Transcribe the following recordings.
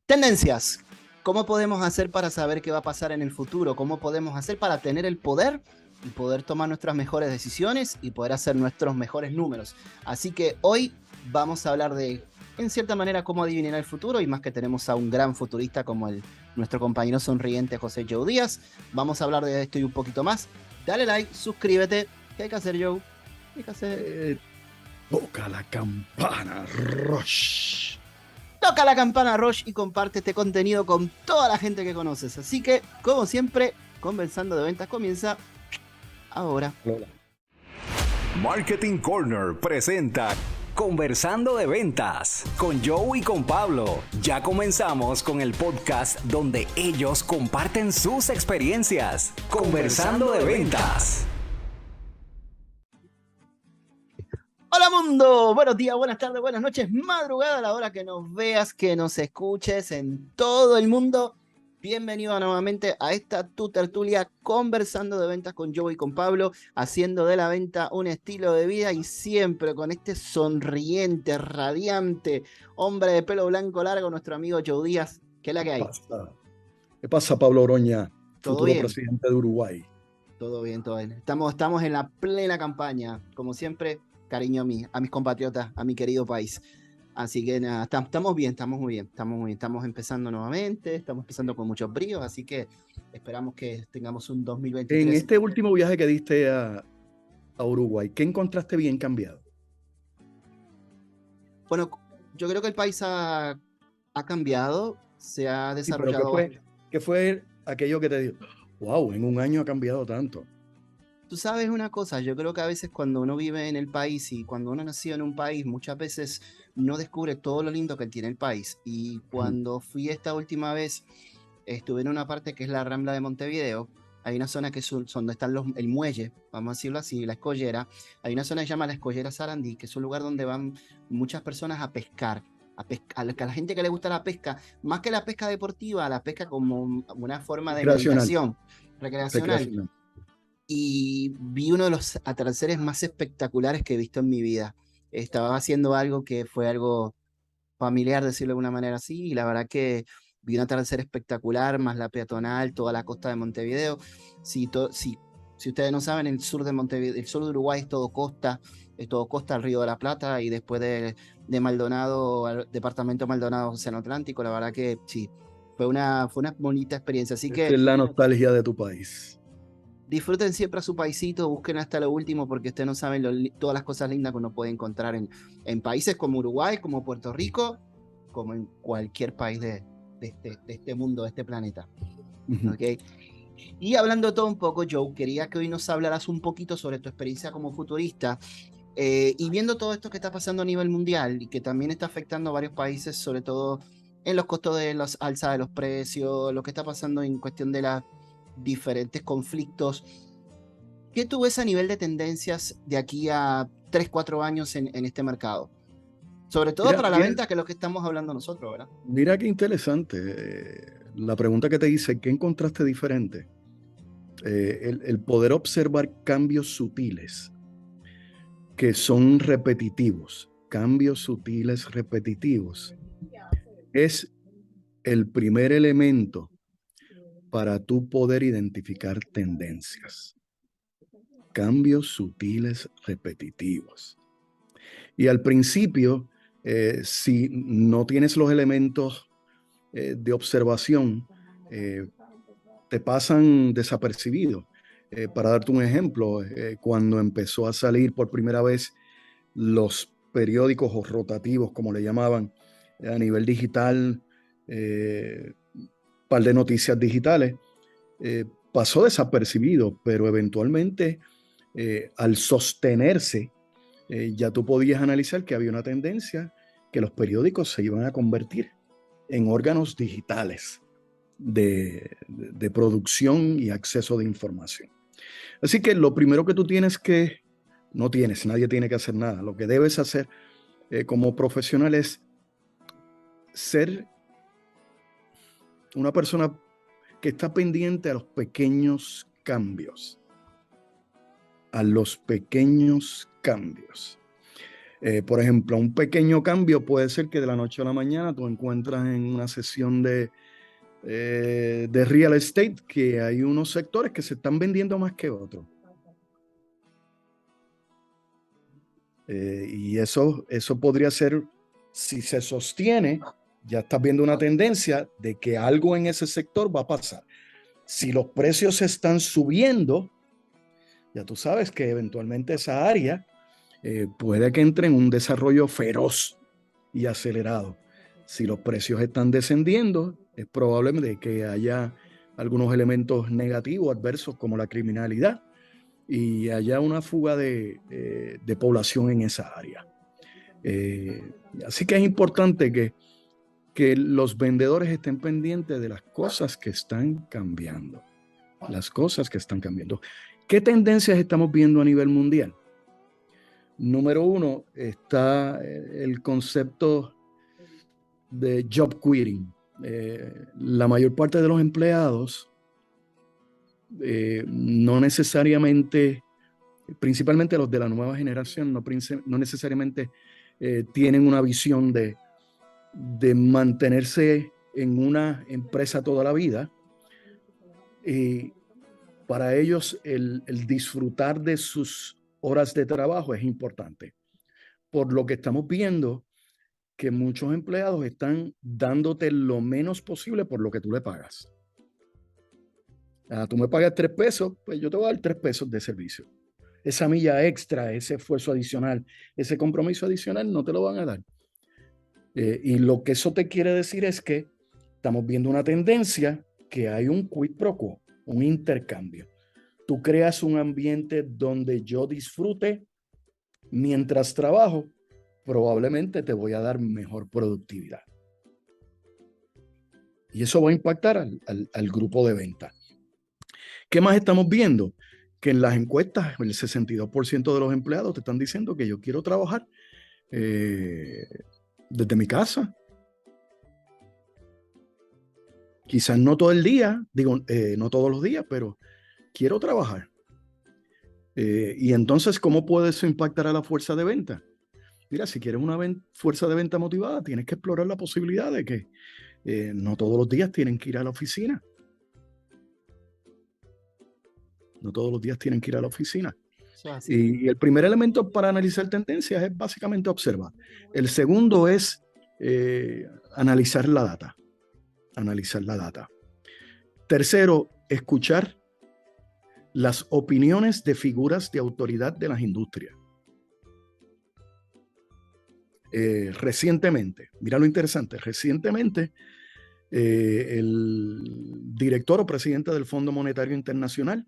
Tendencias. ¿Cómo podemos hacer para saber qué va a pasar en el futuro? ¿Cómo podemos hacer para tener el poder y poder tomar nuestras mejores decisiones y poder hacer nuestros mejores números? Así que hoy vamos a hablar de, en cierta manera, cómo adivinar el futuro, y más que tenemos a un gran futurista como nuestro compañero sonriente José Joe Díaz. Vamos a hablar de esto y un poquito más. Dale like, suscríbete. ¿Qué hay que hacer, Joe? ¿Qué hay que hacer? Toca la campana, Rush. Toca la campana, Roche, y comparte este contenido con toda la gente que conoces. Así que, como siempre, Conversando de Ventas comienza ahora. Marketing Corner presenta Conversando de Ventas con Joe y con Pablo. Ya comenzamos con el podcast donde ellos comparten sus experiencias. Conversando de Ventas. Hola mundo, buenos días, buenas tardes, buenas noches, madrugada, a la hora que nos veas, que nos escuches en todo el mundo. Bienvenido nuevamente a esta tu tertulia Conversando de Ventas con Joe y con Pablo, haciendo de la venta un estilo de vida y siempre con este sonriente, radiante hombre de pelo blanco largo, nuestro amigo Joe Díaz. ¿Qué es la que hay? ¿Qué pasa, Pablo Oroña, ¿Todo futuro bien? presidente de Uruguay? Todo bien, todo bien. Estamos en la plena campaña, como siempre, cariño a mis compatriotas, a mi querido país. Así que nada, estamos bien, estamos muy bien, estamos muy bien. Estamos empezando nuevamente, estamos empezando con muchos bríos, así que esperamos que tengamos un En 2023. este último viaje que diste a Uruguay, ¿qué encontraste bien cambiado? Bueno, yo creo que el país ha cambiado, se ha Sí, pero desarrollado. ¿qué fue aquello que te dijo? Wow, en un año ha cambiado tanto. Tú sabes una cosa, yo creo que a veces cuando uno vive en el país y cuando uno nació en un país, muchas veces no descubre todo lo lindo que tiene el país. Y cuando fui esta última vez, estuve en una parte que es la Rambla de Montevideo. Hay una zona que es donde están el muelle, vamos a decirlo así, la escollera. Hay una zona que se llama la Escollera Sarandí, que es un lugar donde van muchas personas a pescar. A la gente que le gusta la pesca, más que la pesca deportiva, la pesca como una forma de Recreacional, meditación recreacional. recreacional. Y vi uno de los atardeceres más espectaculares que he visto en mi vida. Estaba haciendo algo que fue algo familiar, decirlo de alguna manera así, y la verdad que vi un atardecer espectacular, más la peatonal, toda la costa de Montevideo. Si ustedes no saben, el sur de Montevideo, el sur de Uruguay es todo costa al Río de la Plata, y después de Maldonado, al departamento de Maldonado, Océano Atlántico, la verdad que sí, fue una bonita experiencia. Así Esa que es la nostalgia de tu país. disfruten siempre a su paisito, busquen hasta lo último, porque ustedes no saben todas las cosas lindas que uno puede encontrar en países como Uruguay, como Puerto Rico, como en cualquier país de este mundo, de este planeta. ¿Okay? Y hablando todo un poco, Joe, quería que hoy nos hablaras un poquito sobre tu experiencia como futurista, y viendo todo esto que está pasando a nivel mundial y que también está afectando a varios países, sobre todo en los costos de las alzas de los precios, lo que está pasando en cuestión de los diferentes conflictos. ¿Qué tú ves a nivel de tendencias de aquí a 3, 4 años en este mercado? Sobre todo Mira, para la mira, venta, que es lo que estamos hablando nosotros, ¿verdad? mira qué interesante. La pregunta que te hice, ¿qué encontraste diferente? El poder observar cambios sutiles que son repetitivos, cambios sutiles repetitivos, es el primer elemento para tú poder identificar tendencias. Cambios sutiles repetitivos. Y al principio, si no tienes los elementos de observación, te pasan desapercibidos. Para darte un ejemplo, cuando empezó a salir por primera vez los periódicos o rotativos, como le llamaban, a nivel digital, par de noticias digitales, pasó desapercibido, pero eventualmente, al sostenerse, ya tú podías analizar que había una tendencia que los periódicos se iban a convertir en órganos digitales de producción y acceso de información. Así que lo primero que tú nadie tiene que hacer nada. Lo que debes hacer como profesional es ser una persona que está pendiente a los pequeños cambios. A los pequeños cambios. Por ejemplo, un pequeño cambio puede ser que de la noche a la mañana tú encuentras en una sesión de real estate que hay unos sectores que se están vendiendo más que otros. Y eso podría ser, si se sostiene, ya estás viendo una tendencia de que algo en ese sector va a pasar. Si los precios están subiendo, ya tú sabes que eventualmente esa área puede que entre en un desarrollo feroz y acelerado. Si los precios están descendiendo, es probable que haya algunos elementos negativos, adversos, como la criminalidad, y haya una fuga de población en esa área. Así que es importante que los vendedores estén pendientes de las cosas que están cambiando. Las cosas que están cambiando. ¿Qué tendencias estamos viendo a nivel mundial? Número uno, está el concepto de job quitting. La mayor parte de los empleados no necesariamente, principalmente los de la nueva generación, no necesariamente tienen una visión de mantenerse en una empresa toda la vida. Para ellos el disfrutar de sus horas de trabajo es importante. Por lo que estamos viendo que muchos empleados están dándote lo menos posible por lo que tú le pagas. Tú me pagas 3 pesos, pues yo te voy a dar 3 pesos de servicio. Esa milla extra, ese esfuerzo adicional, ese compromiso adicional no te lo van a dar. Y lo que eso te quiere decir es que estamos viendo una tendencia que hay un quid pro quo, un intercambio. Tú creas un ambiente donde yo disfrute mientras trabajo, probablemente te voy a dar mejor productividad. Y eso va a impactar al grupo de venta. ¿Qué más estamos viendo? Que en las encuestas el 62% de los empleados te están diciendo que yo quiero trabajar desde mi casa. Quizás no todo el día, no todos los días, pero quiero trabajar. Y entonces, ¿cómo puede eso impactar a la fuerza de venta? Mira, si quieres una fuerza de venta motivada, tienes que explorar la posibilidad de que no todos los días tienen que ir a la oficina. No todos los días tienen que ir a la oficina. Y el primer elemento para analizar tendencias es básicamente observar. El segundo es analizar la data. Analizar la data. Tercero, escuchar las opiniones de figuras de autoridad de las industrias. Recientemente, mira lo interesante, recientemente el director o presidente del Fondo Monetario Internacional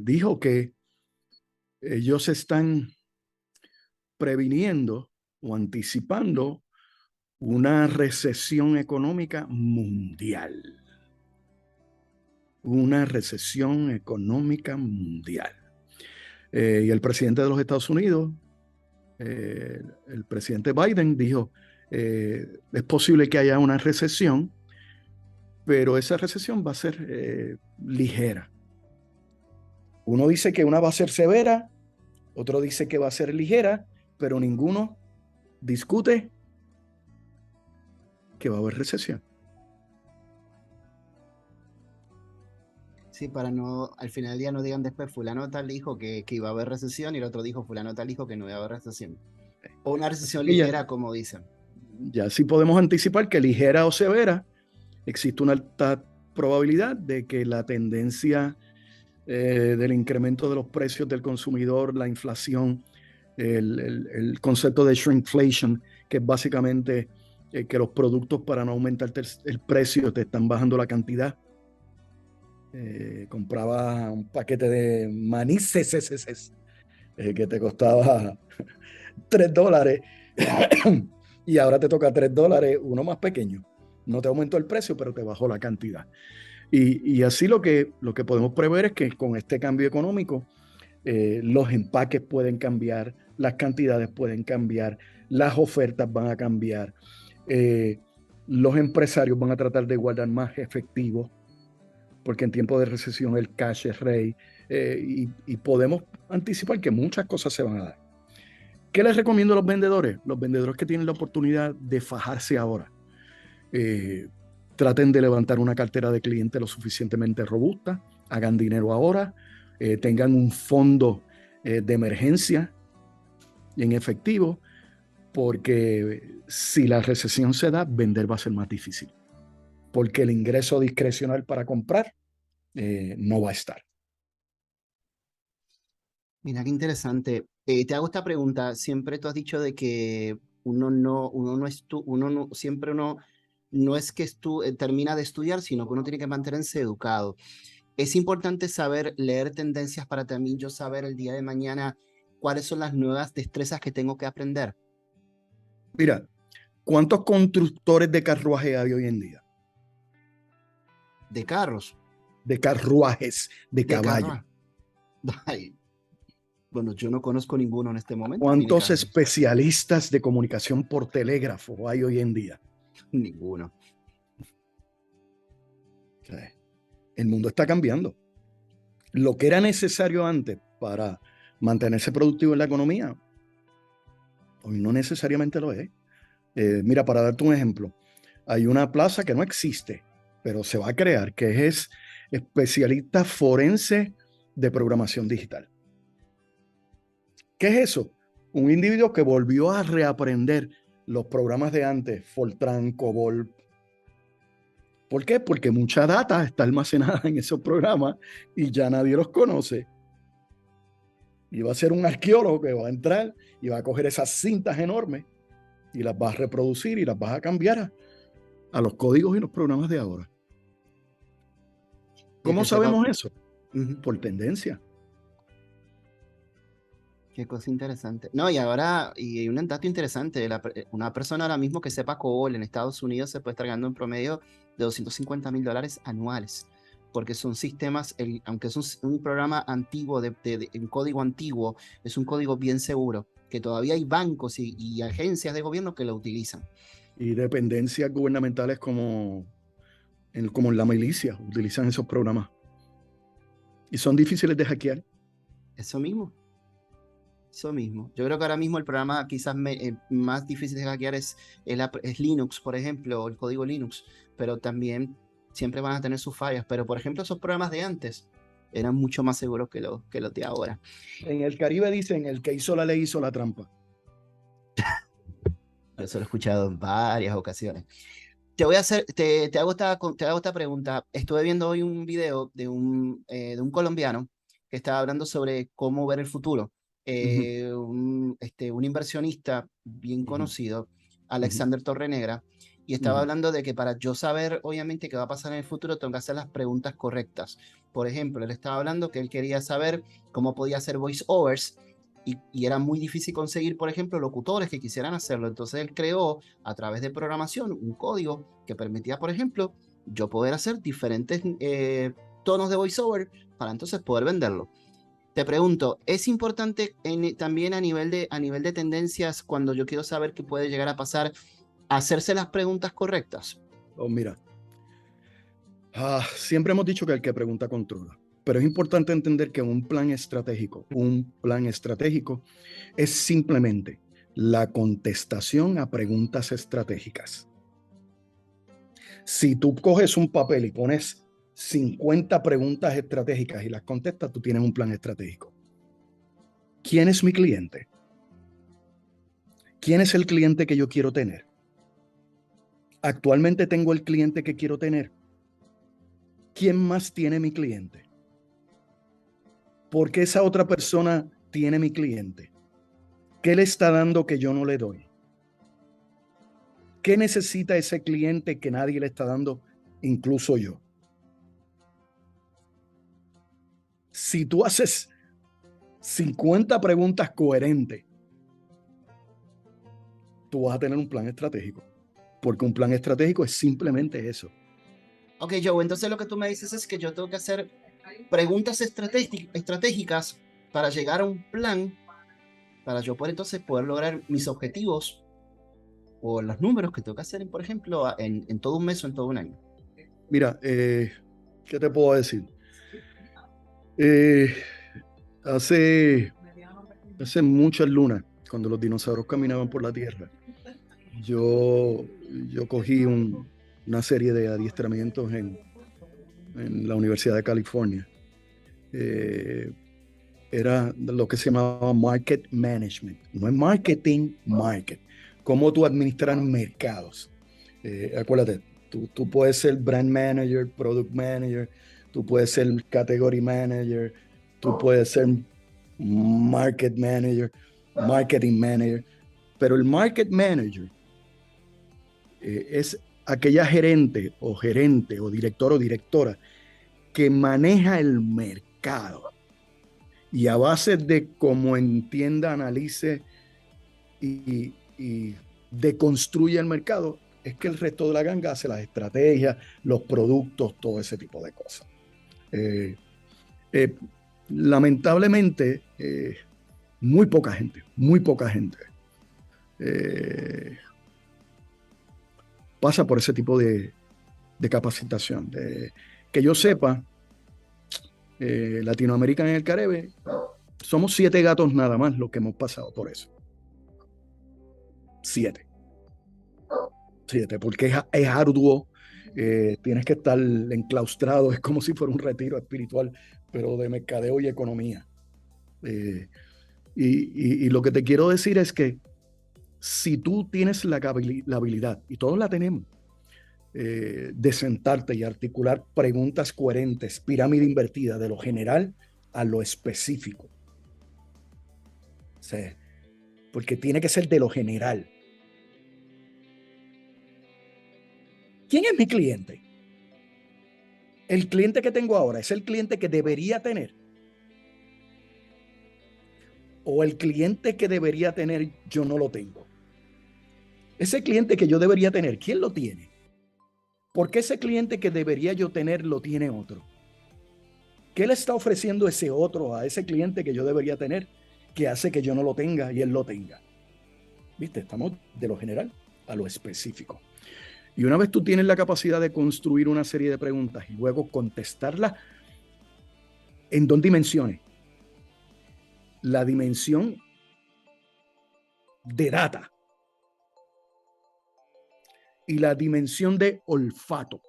dijo que ellos están previniendo o anticipando una recesión económica mundial. Una recesión económica mundial. Y el presidente de los Estados Unidos, el presidente Biden, dijo, es posible que haya una recesión, pero esa recesión va a ser ligera. Uno dice que una va a ser severa, otro dice que va a ser ligera, pero ninguno discute que va a haber recesión. Sí, para no, al final del día no digan después, fulano tal dijo que iba a haber recesión y el otro dijo, fulano tal dijo que no iba a haber recesión. O una recesión ligera, como dicen. Ya sí podemos anticipar que ligera o severa, existe una alta probabilidad de que la tendencia del incremento de los precios del consumidor, la inflación, el concepto de shrinkflation, que es básicamente que los productos, para no aumentar el precio, te están bajando la cantidad. Compraba un paquete de maní que te costaba $3 y ahora te toca $3, uno más pequeño. No te aumentó el precio, pero te bajó la cantidad. Y así lo que podemos prever es que con este cambio económico, los empaques pueden cambiar, las cantidades pueden cambiar, las ofertas van a cambiar, los empresarios van a tratar de guardar más efectivo, porque en tiempo de recesión el cash es rey, y podemos anticipar que muchas cosas se van a dar. ¿Qué les recomiendo a los vendedores? Los vendedores que tienen la oportunidad de fajarse ahora. Traten de levantar una cartera de clientes lo suficientemente robusta, hagan dinero ahora, tengan un fondo de emergencia en efectivo, porque si la recesión se da, vender va a ser más difícil, porque el ingreso discrecional para comprar no va a estar. Mira, qué interesante. Te hago esta pregunta. Siempre tú has dicho de que uno no es tú, siempre uno no es que termina de estudiar, sino que uno tiene que mantenerse educado. Es importante saber leer tendencias para también yo saber el día de mañana cuáles son las nuevas destrezas que tengo que aprender. Mira, ¿cuántos constructores de carruaje hay hoy en día? De carros. De carruajes, de caballo. Ay, bueno, yo no conozco ninguno en este momento. ¿Cuántos especialistas de comunicación por telégrafo hay hoy en día? Ninguno. El mundo está cambiando. Lo que era necesario antes para mantenerse productivo en la economía, hoy no necesariamente lo es. Mira, para darte un ejemplo, hay una plaza que no existe, pero se va a crear, que es especialista forense de programación digital. ¿Qué es eso? Un individuo que volvió a reaprender los programas de antes, Fortran, COBOL. ¿Por qué? Porque mucha data está almacenada en esos programas y ya nadie los conoce. Y va a ser un arqueólogo que va a entrar y va a coger esas cintas enormes y las va a reproducir y las va a cambiar a los códigos y los programas de ahora. ¿Cómo sabemos eso? Por tendencia. Qué cosa interesante. No, y ahora, y un dato interesante, una persona ahora mismo que sepa COBOL en Estados Unidos se puede estar ganando un promedio de $250,000 anuales, porque son sistemas, aunque es un programa antiguo, en código antiguo, es un código bien seguro, que todavía hay bancos y agencias de gobierno que lo utilizan. Y dependencias gubernamentales como en la milicia utilizan esos programas. Y son difíciles de hackear. Eso mismo. Eso mismo. Yo creo que ahora mismo el programa quizás más difícil de hackear es Linux, por ejemplo, o el código Linux, pero también siempre van a tener sus fallas. Pero, por ejemplo, esos programas de antes eran mucho más seguros que los de ahora. En el Caribe dicen, el que hizo la ley hizo la trampa. Eso lo he escuchado en varias ocasiones. Te hago esta pregunta. Estuve viendo hoy un video de un colombiano que estaba hablando sobre cómo ver el futuro. Un inversionista bien conocido, Alexander Torrenegra, y estaba hablando de que para yo saber, obviamente, qué va a pasar en el futuro, tengo que hacer las preguntas correctas. Por ejemplo, él estaba hablando que él quería saber cómo podía hacer voiceovers, y era muy difícil conseguir, por ejemplo, locutores que quisieran hacerlo. Entonces él creó, a través de programación, un código que permitía, por ejemplo, yo poder hacer diferentes tonos de voiceover para entonces poder venderlo. Te pregunto, ¿es importante también a nivel de tendencias, cuando yo quiero saber qué puede llegar a pasar, hacerse las preguntas correctas? Oh, mira, siempre hemos dicho que el que pregunta controla, pero es importante entender que un plan estratégico es simplemente la contestación a preguntas estratégicas. Si tú coges un papel y pones 50 preguntas estratégicas y las contestas, tú tienes un plan estratégico. ¿Quién es mi cliente? ¿Quién es el cliente que yo quiero tener? ¿Actualmente tengo el cliente que quiero tener? ¿Quién más tiene mi cliente? ¿Por qué esa otra persona tiene mi cliente? ¿Qué le está dando que yo no le doy? ¿Qué necesita ese cliente que nadie le está dando, incluso yo? Si tú haces 50 preguntas coherentes, tú vas a tener un plan estratégico, porque un plan estratégico es simplemente eso. Ok, Joe, entonces lo que tú me dices es que yo tengo que hacer preguntas estratégicas para llegar a un plan, para yo poder entonces poder lograr mis objetivos o los números que tengo que hacer, por ejemplo, en todo un mes o en todo un año. Mira, ¿qué te puedo decir? Hace muchas lunas cuando los dinosaurios caminaban por la Tierra, yo cogí una serie de adiestramientos en la Universidad de California. Era lo que se llamaba market management. No es marketing, market. Cómo tú administras mercados. Acuérdate, tú puedes ser brand manager, product manager, tú puedes ser category manager, tú puedes ser market manager, marketing manager, pero el market manager es aquella gerente o director o directora que maneja el mercado y a base de cómo entienda, analice y deconstruye el mercado, es que el resto de la ganga hace las estrategias, los productos, todo ese tipo de cosas. Lamentablemente, muy poca gente pasa por ese tipo de capacitación. Que yo sepa, Latinoamérica y el Caribe, somos 7 gatos nada más los que hemos pasado por eso. 7, porque es arduo, tienes que estar enclaustrado, es como si fuera un retiro espiritual, pero de mercadeo y economía. Y lo que te quiero decir es que si tú tienes la habilidad, y todos la tenemos, de sentarte y articular preguntas coherentes, pirámide invertida, de lo general a lo específico. O sea, porque tiene que ser de lo general. ¿Quién es mi cliente? El cliente que tengo ahora es el cliente que debería tener. O el cliente que debería tener yo no lo tengo. Ese cliente que yo debería tener, ¿quién lo tiene? ¿Por qué ese cliente que debería yo tener lo tiene otro? ¿Qué le está ofreciendo ese otro a ese cliente que yo debería tener que hace que yo no lo tenga y él lo tenga? ¿Viste? Estamos de lo general a lo específico. Y una vez tú tienes la capacidad de construir una serie de preguntas y luego contestarlas en 2 dimensiones. La dimensión de data y la dimensión de olfato.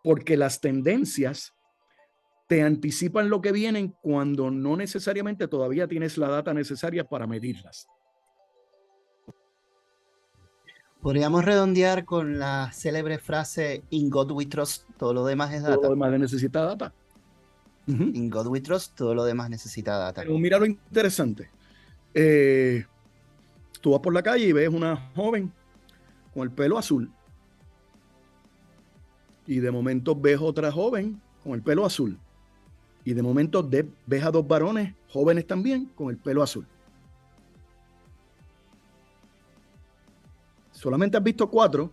Porque las tendencias te anticipan lo que vienen cuando no necesariamente todavía tienes la data necesaria para medirlas. Podríamos redondear con la célebre frase "In God we trust", todo lo demás es data. Todo lo demás necesita data. In God we trust, todo lo demás necesita data. Pero mira lo interesante. Tú vas por la calle y ves una joven con el pelo azul. Y de momento ves otra joven con el pelo azul. Y de momento ves a 2 varones jóvenes también con el pelo azul. Solamente has visto 4.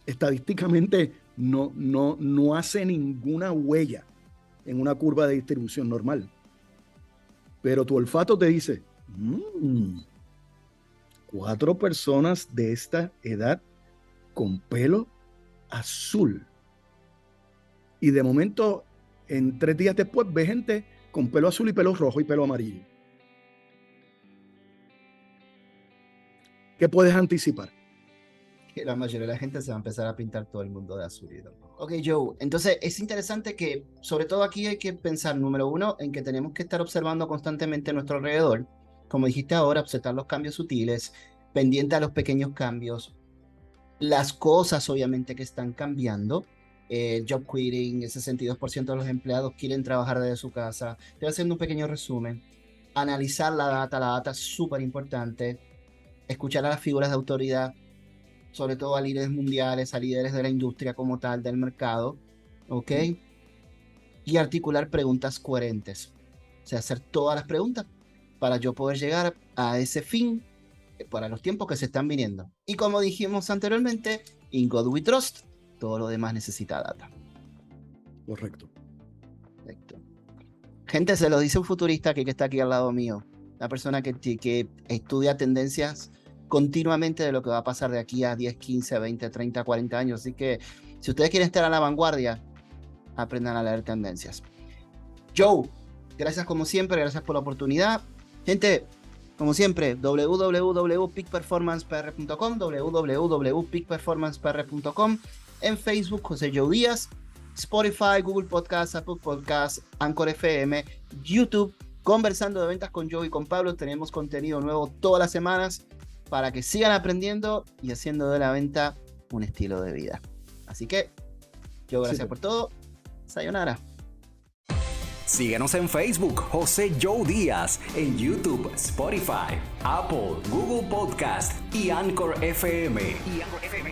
Estadísticamente no hace ninguna huella en una curva de distribución normal. Pero tu olfato te dice, 4 personas de esta edad con pelo azul. Y de momento, en 3 días después, ves gente con pelo azul y pelo rojo y pelo amarillo. ¿Qué puedes anticipar? Que la mayoría de la gente se va a empezar a pintar todo el mundo de azul. Ok, Joe, entonces es interesante que, sobre todo aquí hay que pensar, número 1, en que tenemos que estar observando constantemente nuestro alrededor. Como dijiste ahora, observar los cambios sutiles, pendiente a los pequeños cambios, las cosas obviamente que están cambiando. Job quitting, el 62% de los empleados quieren trabajar desde su casa. Estoy haciendo un pequeño resumen. Analizar la data es súper importante. Escuchar a las figuras de autoridad, sobre todo a líderes mundiales, a líderes de la industria como tal, del mercado, ¿ok? Y articular preguntas coherentes. O sea, hacer todas las preguntas para yo poder llegar a ese fin para los tiempos que se están viniendo. Y como dijimos anteriormente, in God we trust, todo lo demás necesita data. Correcto. Perfecto. Gente, se lo dice un futurista que está aquí al lado mío. Una persona que estudia tendencias continuamente de lo que va a pasar de aquí a 10, 15, 20, 30, 40 años. Así que si ustedes quieren estar a la vanguardia, aprendan a leer tendencias. Joe, gracias como siempre, gracias por la oportunidad. Gente, como siempre, www.peakperformancepr.com, www.peakperformancepr.com, en Facebook, José Joe Díaz, Spotify, Google Podcasts, Apple Podcasts, Anchor FM, YouTube, Conversando de Ventas con Joe y con Pablo. Tenemos contenido nuevo todas las semanas para que sigan aprendiendo y haciendo de la venta un estilo de vida. Así que, Joe, gracias por todo. Sayonara. Síguenos en Facebook, José Joe Díaz, en YouTube, Spotify, Apple, Google Podcast y Anchor FM.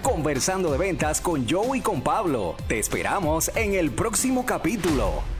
Conversando de Ventas con Joe y con Pablo. Te esperamos en el próximo capítulo.